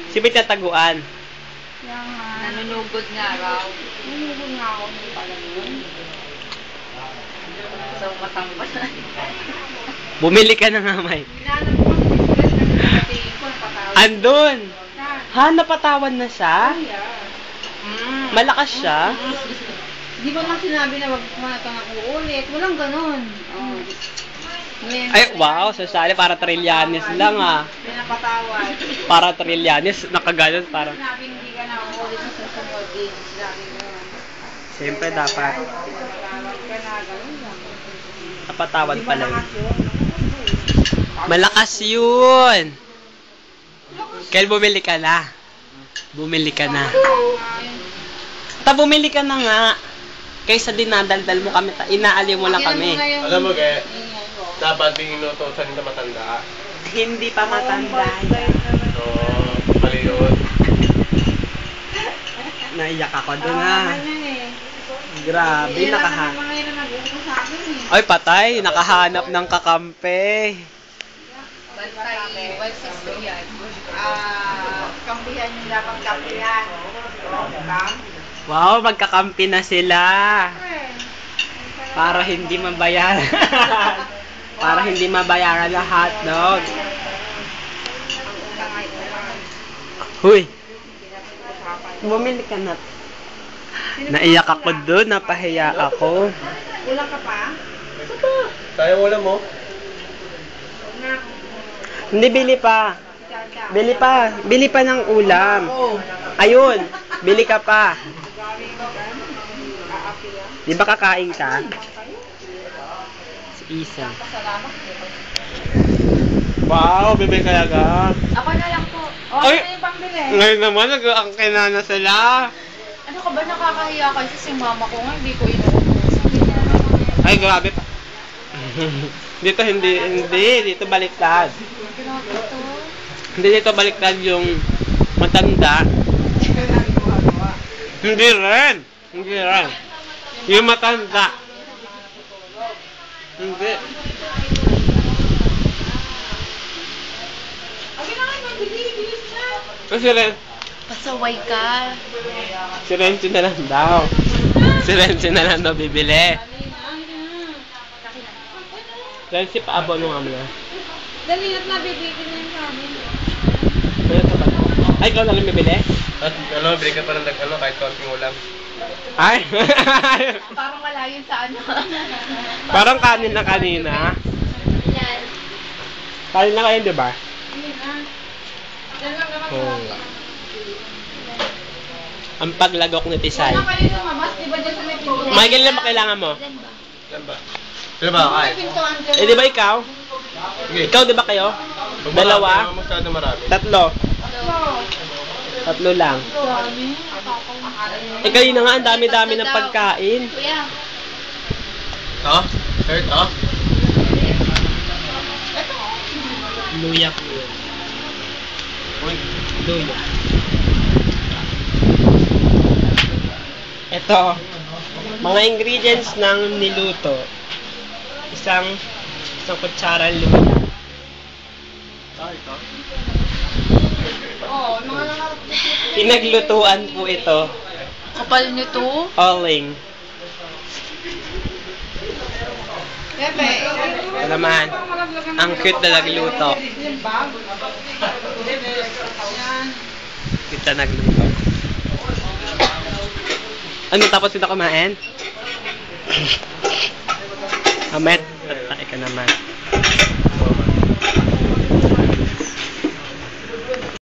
Si Bit na taguan. Yan nga. Nanunugod nga raw. Nanunugod nga ako. Hindi pala yun. So, matanggal na. Bumili ka na nga, Mike. Hinanap ko ang business na tingin ko napatawag. Andun! Saan? Ha, napatawan na siya? Malakas siya? Di ba lang sinabi na wag kang uulit? Walang ganun. Ngayon, Ay, wow, sasali para Trillanes lang ah. pinapatawad. Para Trillanes, nakaganon para. Sinabi hindi ka na uulit sa susunod din. Sinabi mo. Siyempre dapat. Pinapatawad ka na, ganun lang. Napatawad Di ba pala yun. lakas yun? Malakas yun! Kaya bumili ka na. Bumili ka na. Bumili ka na nga. Kaysa dinadaldal mo kami, inaaliw mo lang kami. Alam mo, dapat din inutosan na matanda. Hindi pa matanda. So, mali yun. Naiyak ako doon ha. eh. Grabe, nakahanap. Mga yun ang nag-uusap sa akin eh. Ay, patay. Nakahanap ng kakampi. Bantay, 160 yan. Kampihan yung dapat kampihan. Wow, magkakampi na sila. Para hindi mabayaran. Para hindi mabayaran ang hotdog. Huy. Bumili ka na. Naiyak ako doon, napahiya ako. Ulang ka pa? Sayang wala mo. Hindi, bili pa. Bili pa. Bili pa ng ulam. Ayun, bili ka pa. Di ba kakain ka? Si Isa. Wow, bibig kaya ka. Ako na lang po. Ay! Ano yung pambili? Ngayon naman, nag-aangkin na sila. Ano ka ba, nakakahiya kasi si mama ko nga, hindi ko inuutosan. Ay, grabe pa. Dito hindi. Dito baliktad. Grabe to. Hindi dito baliktad yung matanda. Hindi rin. Yung matanda. Hindi. Kasi rin. Pasaway ka. Si Renzi na lang daw. Si Renzi na lang daw bibili. Renzi, paabon mo nga muna. Dali na bibigyan na yung amin. Ay, ikaw na lang bibili? At bili ka pa ng kahit konting ulam. Ay! Parang wala yun sa ano. Parang kanin na kanina. Yan. Kanin na kayo, di ba? Oo. Ang paglagok ni Tisay. Ano kayo lumabas? Di ba dyan sa may pintuan? Michael, ilan ba kailangan mo? Yan ba? Sino ba? May Ay. pintuan dyan. Eh, di ba ikaw? Sige. Ikaw, di ba kayo? Dalawa? Masyado marami. Tatlo? Tatlo lang. Eh, kayo na nga, ang dami-dami ng pagkain. Kuya. Ito? Sir, ito? Luya po. Luya. Ito, mga ingredients ng niluto. Isang kutsara luya. Ito? Oo, mga nangarap. Pinaglutuan po ito. Kapal nyo to? Alling. Pepe. Ito naman, ang cute na nagluto. Yung bag. Yan. Cute na nagluto. Ano, tapos ito kumain? Amet, tatay ka naman.